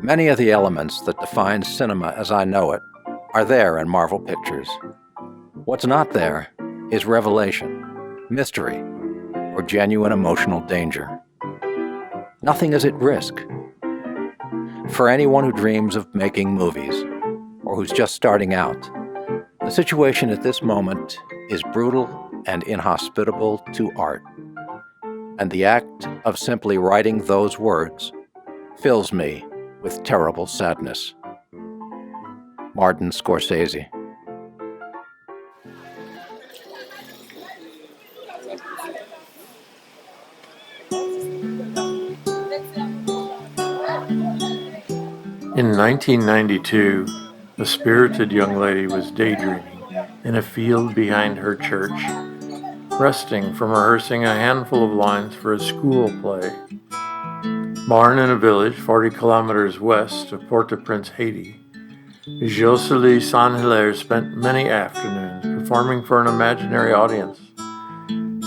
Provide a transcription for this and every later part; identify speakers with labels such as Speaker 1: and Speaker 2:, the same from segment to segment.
Speaker 1: Many of the elements that define cinema as I know it are there in Marvel Pictures. What's not there is revelation, mystery, or genuine emotional danger. Nothing is at risk. For anyone who dreams of making movies, or who's just starting out, the situation at this moment is brutal and inhospitable to art. And the act of simply writing those words fills me with terrible sadness. Martin Scorsese.
Speaker 2: In 1992, a spirited young lady was daydreaming in a field behind her church, resting from rehearsing a handful of lines for a school play. Born in a village 40 kilometers west of Port-au-Prince, Haiti, Joselie Saint-Hilaire spent many afternoons performing for an imaginary audience,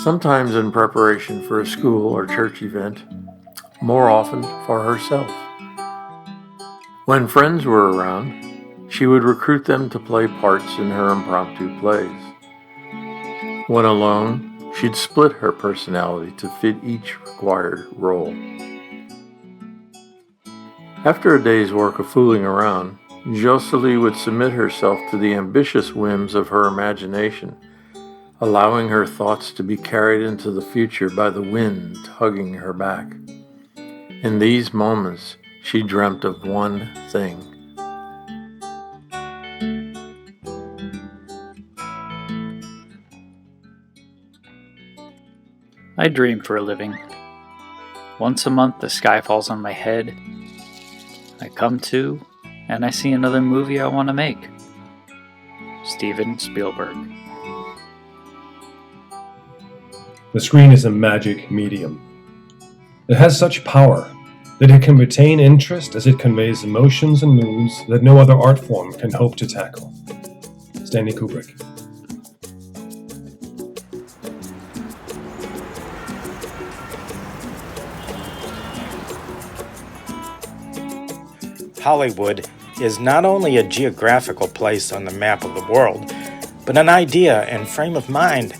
Speaker 2: sometimes in preparation for a school or church event, more often for herself. When friends were around, she would recruit them to play parts in her impromptu plays. When alone, she'd split her personality to fit each required role. After a day's work of fooling around, Joselie would submit herself to the ambitious whims of her imagination, allowing her thoughts to be carried into the future by the wind tugging her back. In these moments, she dreamt of one thing.
Speaker 3: I dream for a living. Once a month the sky falls on my head. I come to, and I see another movie I want to make. Steven Spielberg.
Speaker 4: The screen is a magic medium. It has such power that it can retain interest as it conveys emotions and moods that no other art form can hope to tackle. Stanley Kubrick.
Speaker 5: Hollywood is not only a geographical place on the map of the world, but an idea and frame of mind.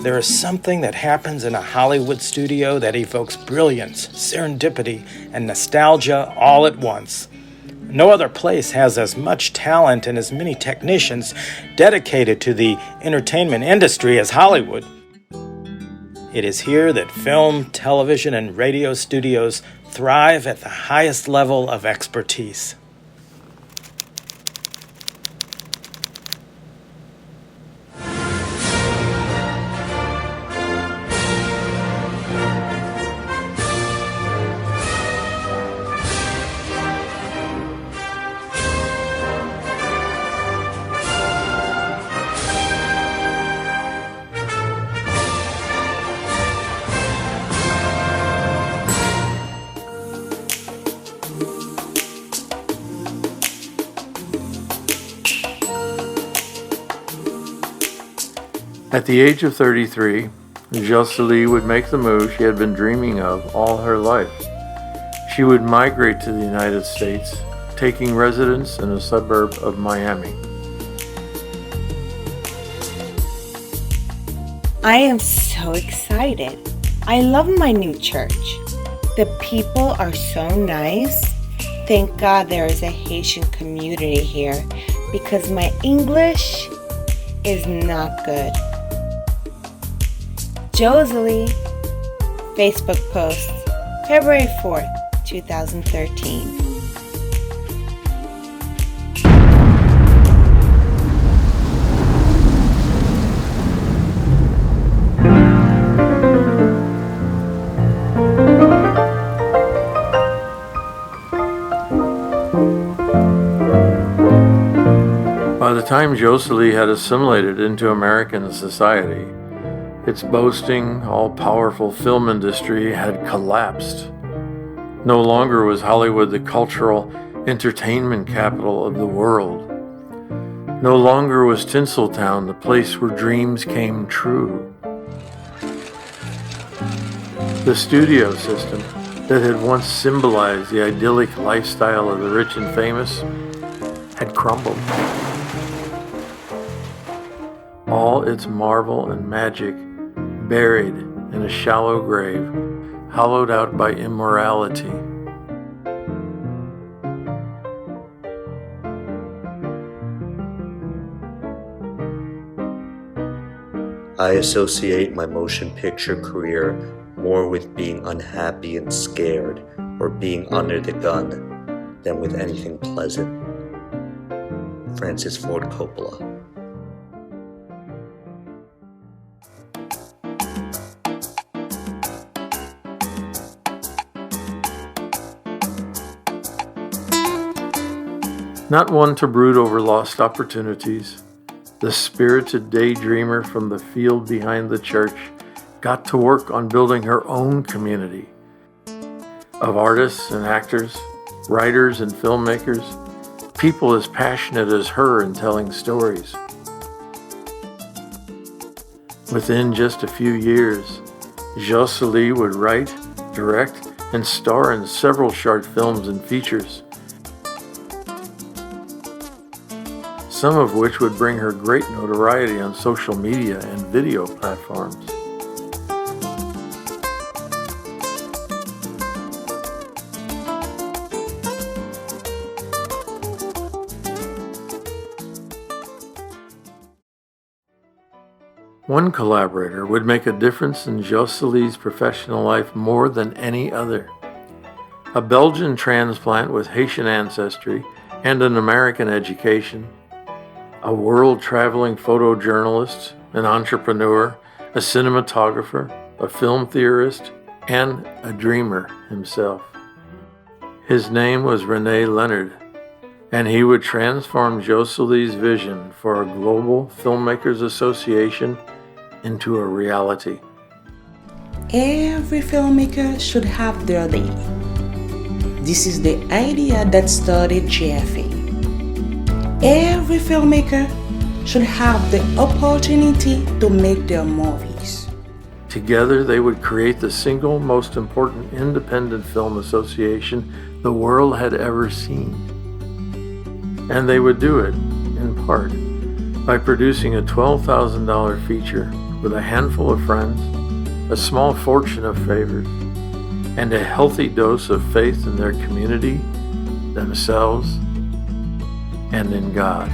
Speaker 5: There is something that happens in a Hollywood studio that evokes brilliance, serendipity, and nostalgia all at once. No other place has as much talent and as many technicians dedicated to the entertainment industry as Hollywood. It is here that film, television, and radio studios thrive at the highest level of expertise.
Speaker 2: At the age of 33, Joselie would make the move she had been dreaming of all her life. She would migrate to the United States, taking residence in a suburb of Miami.
Speaker 6: I am so excited. I love my new church. The people are so nice. Thank God there is a Haitian community here because my English is not good. Joselie, Facebook post, February 4th, 2013.
Speaker 2: By the time Joselie had assimilated into American society, its boasting, all-powerful film industry had collapsed. No longer was Hollywood the cultural entertainment capital of the world. No longer was Tinseltown the place where dreams came true. The studio system, that had once symbolized the idyllic lifestyle of the rich and famous had crumbled. All its marvel and magic buried in a shallow grave, hollowed out by immorality.
Speaker 7: I associate my motion picture career more with being unhappy and scared or being under the gun than with anything pleasant. Francis Ford Coppola.
Speaker 2: Not one to brood over lost opportunities, the spirited daydreamer from the field behind the church got to work on building her own community of artists and actors, writers and filmmakers, people as passionate as her in telling stories. Within just a few years, Joselie would write, direct, and star in several short films and features, some of which would bring her great notoriety on social media and video platforms. One collaborator would make a difference in Joselie's professional life more than any other. A Belgian transplant with Haitian ancestry and an American education, a world-traveling photojournalist, an entrepreneur, a cinematographer, a film theorist, and a dreamer himself. His name was René Leonard, and he would transform Joselie's vision for a Global Filmmakers Association into a reality.
Speaker 8: Every filmmaker should have their day. This is the idea that started GFA. Every filmmaker should have the opportunity to make their movies.
Speaker 2: Together, they would create the single most important independent film association the world had ever seen. And they would do it, in part, by producing a $12,000 feature with a handful of friends, a small fortune of favors, and a healthy dose of faith in their community, themselves, and in God.